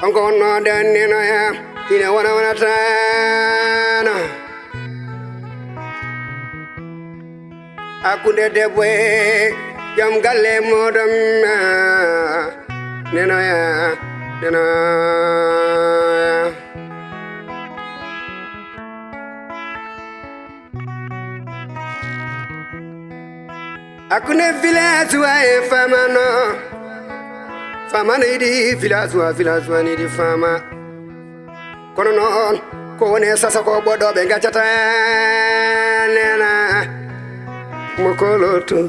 onko no danino ya ina wana tana akunde debwe jam galle modam neno ya akune village wa famano idi village wa ni di fama kono non ko woni sasa ko bodo be gacata nena mokoloto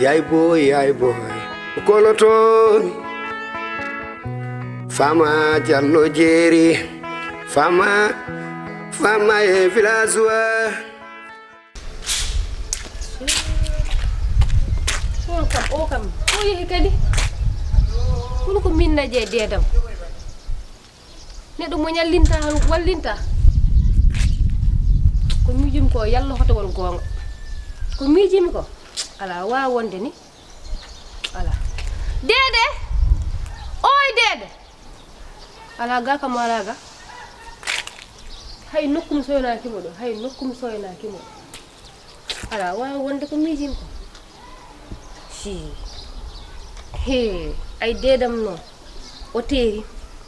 yay boy mokoloto fama jallo jeri fama e village wa kam o yehi kadi hono ko minna je dedam neɗɗo mo ñallinta han wallinta ko miijimi ko yalla hoto won gonga ko miijimi ko ala wa wonde ni ala dede oy dede ala ga kam ala ga hay nokkum soynaki mo do ala wa wonde ko miijimi ko he ay dedam no o teeri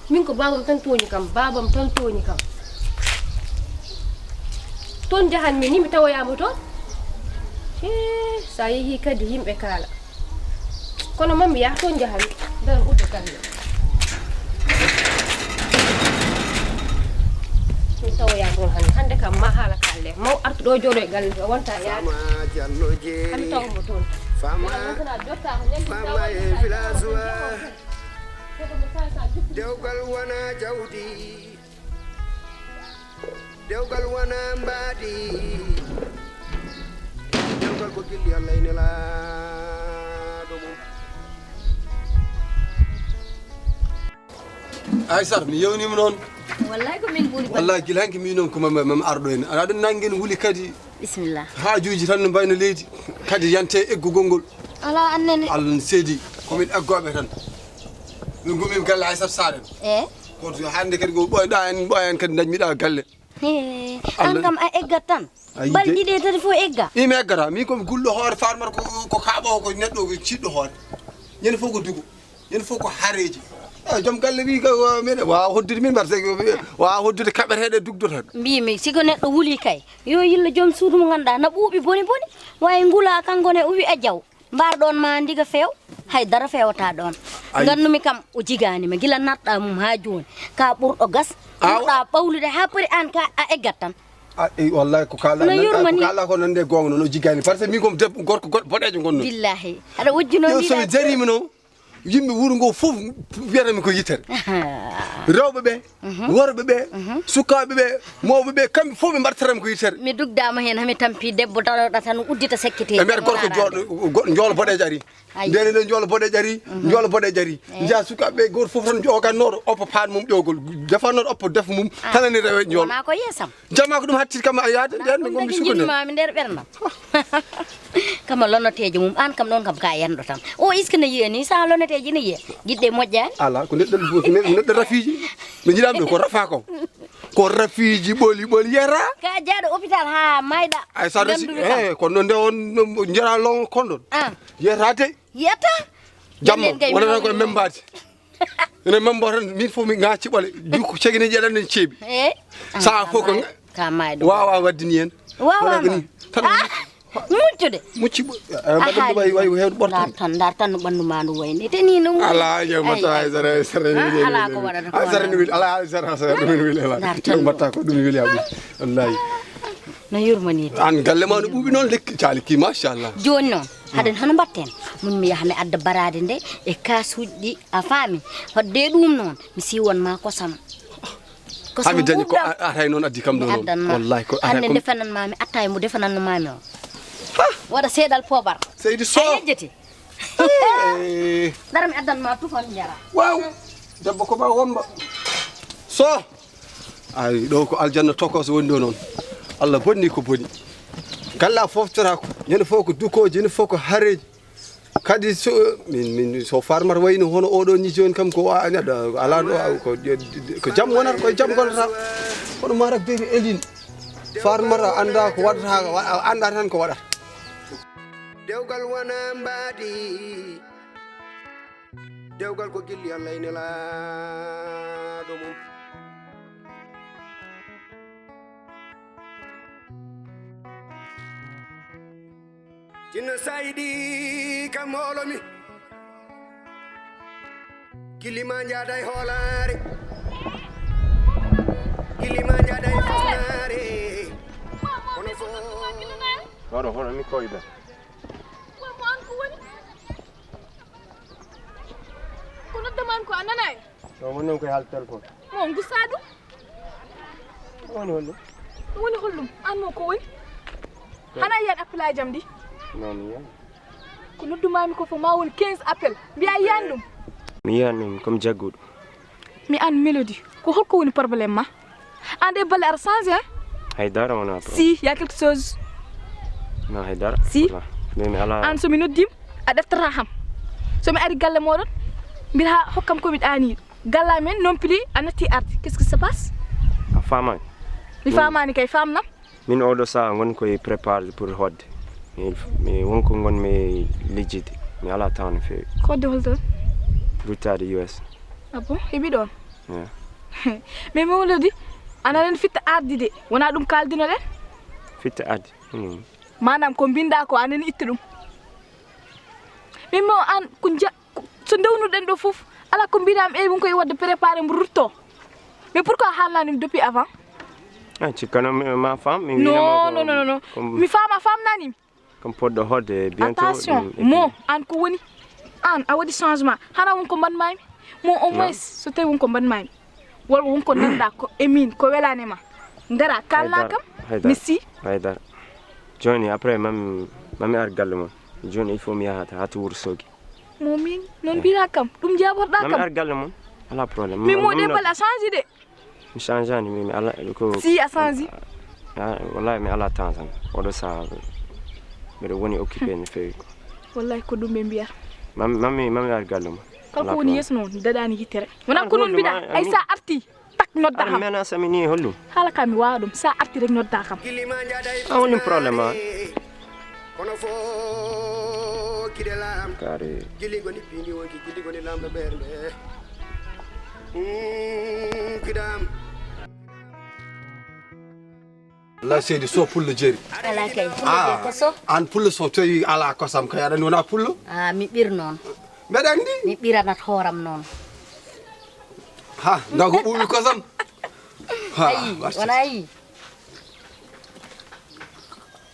min ko babam tan toñi kam ton jahan mi ni mi tawoyamo toon he sa yehi kadi yimɓe kaala kono mammi ya ton jahan daran udde kalle mi tawoya toon hande kam ma haala kalle maw artu ɗo jooɗo e galle o wonta yaade hande tawmo toon fama e village wa dewgal wana jawdi dewgal wana mbaadi dewgal ko gilli Allah ine la do mum ay sar mi yewnima non wallahi ko min buri wallahi gilanki mi non ko mam ardo en aɗa nangen wuli kadi bismillah haajuji tan no mbayno leydi kadi yante eggugol ngol ala annene Allah seedi komin eggoɓe tan min gomim galle ay sar saren ko to hande kadi go ɓoyen kadi dañmiɗa galle an kam a eggat tan balɗi ɗe tati fof egga imi eggata min komi gulɗo hoore farmata ko kaaɓowo ko neɗɗo ko ciɗɗo hoore ñande fof ko dugo ñande fof ko haareji joom galle wi meɗe wawa hoddude min mbaɗa wawa hoddude kaɓeteɗe dugdoto tan mbimi siko neɗɗo wuuli kay yo yilla joom suudu mo ganduɗa na ɓuuɓi boni wawi ngula kankone o wi a jaw mbarɗon ma ndiga feew haydara fewata ɗon gandumi kam o jiganima gila natɗa mum ha joni ka ɓurɗo gas ɓurɗa ɓawlude ha pari an ka a eggat tan wallahi ko kala ko nande gonga no jigani par ce que min kom debbo gorko boɗejo gonno billahi aɗa wojjuno so jarimi no yimɓe wuuro ngo fof wiyatami ko yitere rewɓe ɓe worɓe ɓe sukaɓe ɓe mawɓe ɓe kamɓe fof ɓe mbartatami ko yitere mi dugdama hen hami tampi debbo daɗoɗa tan uddita sekkite e mbiyata gorko joolo boɗejo ari ndene nde joolo boɗejo ari joolo boɗejo ari jeeya sukaɓe goto fof tan jogannoɗo oppa paan mum ƴewgol defannoɗo oppa defa mum tanani rewe joolo ma ko yeesam jamma ko ɗum hattiti kam a yaade nden ɓe gommi sukode mami nder ɓerdam kama lonnotejo mum an kam ɗon kam ka yenɗo tan o iskana yiyani sa lonnoteji ne yiya guiɗɗe moƴƴani ala ko neɗɗo rafiji ɓe jiɗami ɗo ko rafa ko rafiji ɓoli yera ka jaaɗo hôpital ha mayɗa ay sa resi kono nde on jara long konɗon yerate yetta jamma wonata koye membade ene membo tan min fof mi gacci ɓole jukko ceguineji aɗa ceeɓi sa fof ko ka mayɗo wawa waddini hen wawama muccude mucci mbaɗa way hewde ɓorta dar tan no ɓandu ma ndu wayni te ni no ala jewmata sere ala ko waɗata ko sere wili ala sere ɗum wili ala mbatta ko ɗum wili aɓu wallahi no yurmanide an galle ma no ɓuuɓi noon lekki caliki machallah joni noon haɗen hono mbatten mun mi yaha mi adda barade nde e kasuji ɗi a faami hodde ɗum noon mi siwon ma kosam hami dañi ko atay noon addi kam ɗo noon wallahi ko hande defanan mami atta mo defananno mami o waɗa seeɗal pobar seydi so yejjeti dara mi addanma tufon jara waw debbo ko ɓawa womba so ay ɗo ko aljanna tokoso woni ɗo noon Allah bonni ko boni galla foftata ko ñande fof ko dukoji ñande fof ko hareji kadi so min so farmar wayno hono oɗo ni joni kam ko neɗɗo ala ɗo ko jam wonata koye jam gonata hono marak beeri elin farmar anda ko waɗata anda tan ko waɗata dewgal wona mbaadi dewgal ko gilli Allah ine laaɗo mum Jinna Saidi kam holomi Kilima njada e holare Kilima njada e fanare Kono fo Hono mi koyda Mo an ko woni Kono daman ko ananay So mon non koy hal telephone Mo gusadu Woni hollum an mo ko woni Hana yan apply jamdi Non mi yan ko noddumami ko fo ma won 15 appel mbiya yandum mi yan comme jaggudo mi an mélodie ko holko woni problème ma ande balle ar changer haydara wona si y a quelque chose non haydara si mais ala an so mi noddim a deftata ham so mi ari galle modon mbira hokkam ko mi dani galla men non plus anati arti qu'est-ce qui se passe a fama mi famani kay famnam min odo sa ngon koy prépare pour hodde mi wonko ngon mi lijjide mi ala tan fe hodde holto rutade US ah bon hebi don yeah mais mo lodi ana len fitta ardi de wona dum kaldino len fitta ardi manam ko binda ko anani itta dum mais mo an kunja so ndewnu den do fof ala ko bidam e koy wadde préparer mu rutto mais pourquoi halnani depuis avant ah ci kanam ma femme mi non mi femme nani comme poddo hodde bientôt attention mo an ko woni an a wadi changement hana won ko ban mami mo au moins so tay won ko ban mami wol won ko nanda ko emine ko welane ma ndara kala kam missi haydar joni après mami ar galle mon joni il faut mi yahata hatu wursogi momin non bira kam dum jaborda kam mami ar galle mon ala problème mi mo de bala changer de mi changeani mi ala ko si a changer wallahi mi ala temps tan odo sa bedo woni occupé ni fewi wallahi ko dum be biya mami ar galle mon kanko woni yes non dadani yitere wona ko non bida ay sa arti tak nodda ham mena samini hollu hala kam mi waadum sa arti rek nodda kam woni problème kono fo kidelam kare gili goni pindi wonki gili goni lambe berde kidam la seydi so pullo jeeri ala kay fulde ko so an pullo so tawi ala kosam kay aɗa wona pullo mi bir non mbeɗa andi mi biranat horam non ha ndago ɓuuɓi kosam ayi wona yi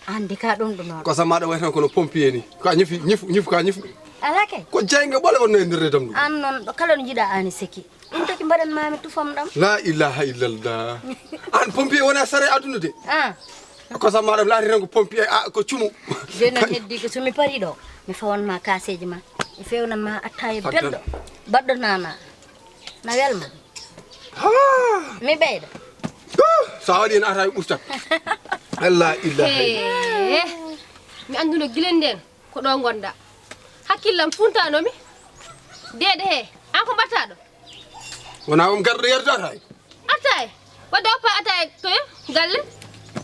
andi ka ɗum non kosam maɗa way tan kono pompier ni ka ñifu ka ñifu ala kay ko jeyge ɓole wonno e nder redam ɗum an non ɗo kala no jiɗa ani seki ɗum taki mbaɗan mami tufam ɗam la ilaha illallah an pompier wona sare aduna de kosam maɗa laati tan ko pompier ko cumu joni non heddi ko somi pari ɗo mi fawanma kaseji ma mi fewnan ma attaye belɗo baɗɗo nana na welma mi ɓeyda sa waɗi en ataye ɓurtat la ilaha mi anduno gilen nden ko ɗo gonda hakkillam funtanomi dede he an ko mbatta ɗo wona wom garɗo yerdo ataye attaye wadde oppa attaye toyo galle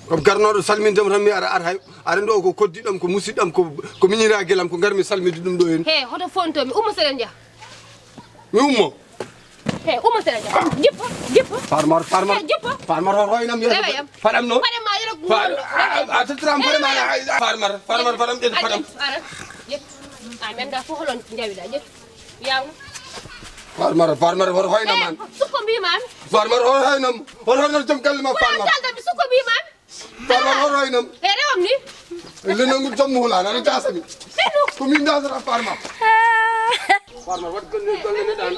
komi garnoɗo salmindemo tan mi ara ɗo ko koddiɗam ko musidɗam ko miñira guelam ko garmi salmide ɗum ɗo hen he hoto fontomi ummo seɗen jaa mi ummo he ummo seɗen jaa jippo farmar ho hoynam rewayam faɗam noon paɗe ma yero a tettiram paɗe ma farmar faɗam ɗeɗi paɗam ara jep a men da fo holon jawiɗa jep yawno farmar ho hoynam an sukko mbimami farmar ho hoynam joom galle ma farmar daldami sukko mbimami farmar ho hoynam he rewam ni lenangu joom hulani aɗa dasami ko min dasata farmar wat golle neɗɗan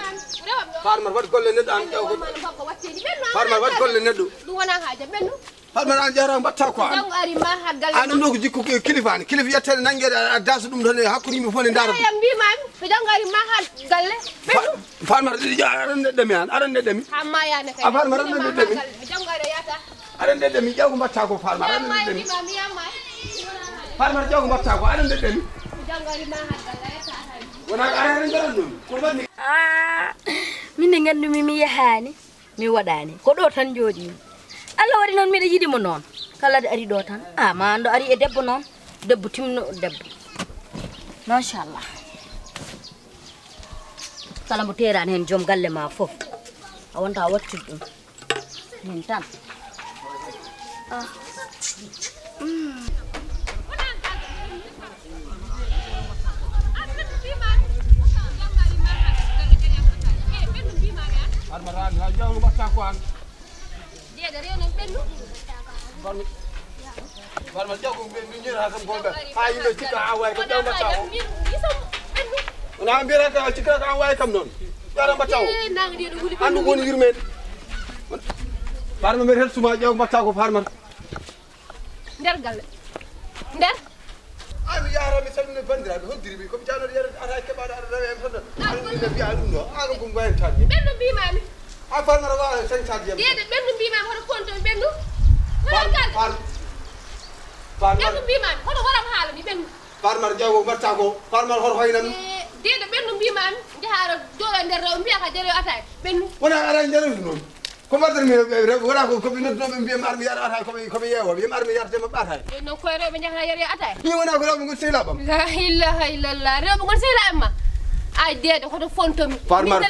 farmar wat golle neɗɗan ƴew ko farmar wat golle neɗɗo ɗum wona haaja ɓennu farmar an jara mbatta ko jango ari ma ha galle an ɗum ɗo ko jikku kilifani kilifa yettede nanguede a dasa ɗum tan e hakkude yimɓe fof ne dara yam mbimami so jango ari ma ha galle ɓennu farmar aɗa neɗɗami an aɗa neɗɗami ha mayane kay a farmar aɗa neɗɗami jango ari yata aɗa neɗɗami ƴew ko mbatta ko farmar aɗa neɗɗami mbimami yamma farmar ƴew ko mbatta ko aɗa neɗɗami jango ari ma ha galle yata wona arani garan ko bani min de gandumi mi yahani mi waɗani ko ɗo tan jooɗi Allah waɗi noon miɗa yiɗimo noon kala de ari ɗo tan ma ando ari e debbo noon debbo timno debbo machallah kala mo terani hen joom galle ma fof a wonta wattude ɗum min tan armarani ha jawnu batta ko an jeeda rewno bendu barma jago be ñira kam golbe ha yimbe cikka ha way ko daw batta o na mbira ka cikka ka way kam non yara batta o andu woni yurmen barma mer hel suma jaw batta ko farmar nder galle nder ami yara mi salmine bandiraɓe hoddiri mi komi jano yara ata keɓaɗo aɗa rewe em tan almine mbiya ɗum ɗo aga ko mbayen tan ɓendu mbimami a farmara wawa sañtade yam deede ɓendu mbimami hoto kontomi ɓendu ɓendu mbimami hoto waram haalami ɓendu farmar jago batta ko farmar hoto hoynam deede ɓendu mbimami jahara jooɗo nder rew mbiya ka derew ata ɓendu wona ara jarew non ko mbaddata mi wona ko ɓe noddunoɓe mbiyam armi yaɗa ata koɓe yeewa wiyam armi yaɗatema ɓatay non koye rewɓe jahata yere ata ni wona ko rewɓe gon sehlaɓam la ilaha illallah rewɓe gon sehlaɓe ma ay deede hoto fontomi farmar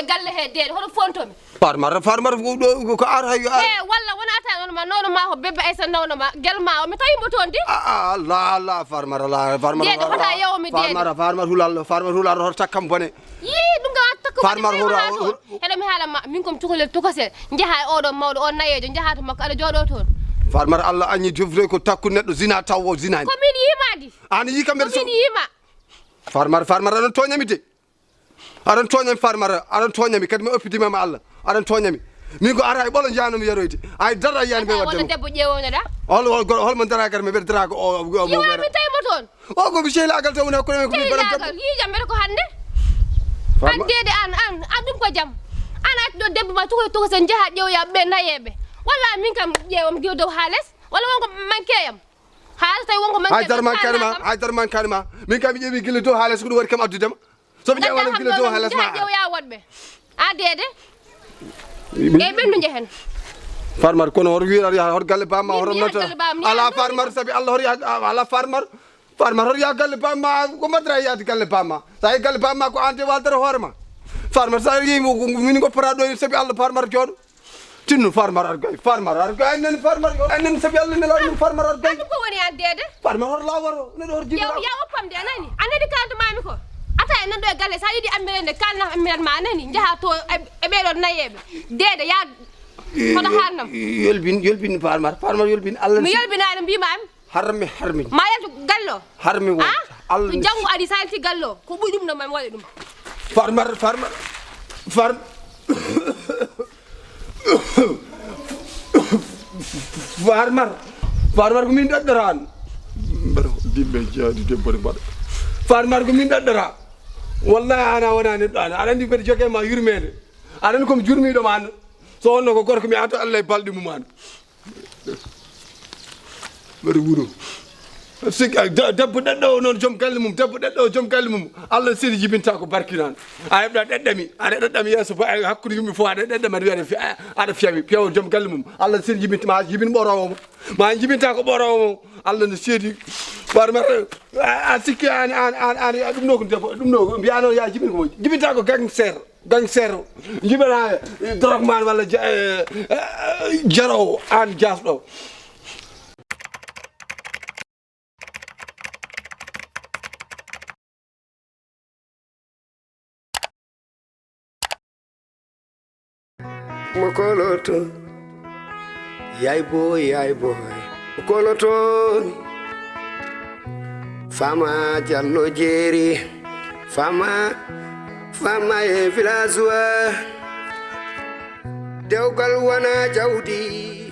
galle he deede hoto fontomi farmar ko ar hay walla wona ata noon ma nono ma ko bebbe aysa nawno ma gel ma o mi tawimo toon di Allah farmar deede hota yewomi deede farmar hulal hoto takkam bone yi ɗum ga takko farmar heɗo mi haala ma min komi cukalel tokosel jaha e oɗo mawɗo o nayejo jaha to makko aɗa jooɗo toon farmar Allah añi jofre ko takku neɗɗo zina taw o zinani komin yimadi an yi kam komin yima farmar aɗon toñami de aɗon toñami farmar aɗon toñami kadi mi oppidimama Allah aɗon toñami min ko ara e ɓolo janomi yeroyde ay dara yani ɓe wadde debbo ƴewonoɗa holmo daragal mi ɓeɗa daraga yiwami tawimo toon o komi sehlagal taw wona kono ko yijam mbeɗa ko hande an deede an ɗum ko jaam an ati ɗo debbo ma tukoy tokosen jaha ƴewoya ɓe nayeɓe walla min kam ƴeewam giw dow ha less walla wonko manque yam haala tawi wonko manque haydara man kanima min kam mi ƴeewi guila dow ha less ko ɗum waɗi kam addudema somi ƴewano guila dow ha less ma ƴewoya woɗɓe a deede e ɓendu jehen farmar kono hoto wiiɗata yaha hoto galle bamma hoto nota ala farmar saabi Allah hoto ala farmar hoto yaha galle bamma ko mbaddata yaade galle bamma sa yi galle bamma ko ante waldata hoorema farmar sa yi min goppata ɗo saabi Allah farmar jooɗo tinnu farmar ar gay nan farmar anen saabi Allah nela ɗum farmar ar gay ko woni an deede farmar hoto lawaro neɗo hoto jiɗa ya oppam de anani anani kalto mami ko ata en ɗo e galle sa yiɗi ammirende kalna ammiren ma anani jaha to e ɓeɗo nayeɓe deede ya hoto haalnam yolbin farmar yolbin Allah mi yolbinani mbimami harmi ma yaltu gallo harmi won Allah to janggo adi sa yalti gallo ko ɓuuri ɗum no mami waɗi ɗum farmar ko min ɗaɗɗaran mbaɗa dimɓe jaadi debbone mbaɗa farmar ko min ɗaɗɗara wallahi ana wona neɗɗo ana aɗa andi mbeɗa jogue ma yurmede aɗa andi komi jurmiɗoma an so wonno ko gorko mi ata Allah e balɗe mum an mbaɗa wuuro debbo ɗeɗɗo o noon joom galle mum Allah seni jibinta ko barkinan a heɓɗa ɗeɗɗami aɗa ɗeɗɗami yeeso hakkude yimɓe fof aɗa ɗeɗɗami aɗa wiyade aɗa fiyawi piyawo joom galle mum Allah seni jibinta ma jibin ɓorowo ma jibinta ko ɓorowo Allah no seedi farmar a sikki an ɗum ɗo ko debbo ɗum ɗo mbiyano ya jibin ko jibinta ko gangster jibina drogue man walla jarowo an jasɗo Mokoloto, yay boy, mokoloto. Fama jallo jeri, fama e village wa. DEWGAL wana jawdi.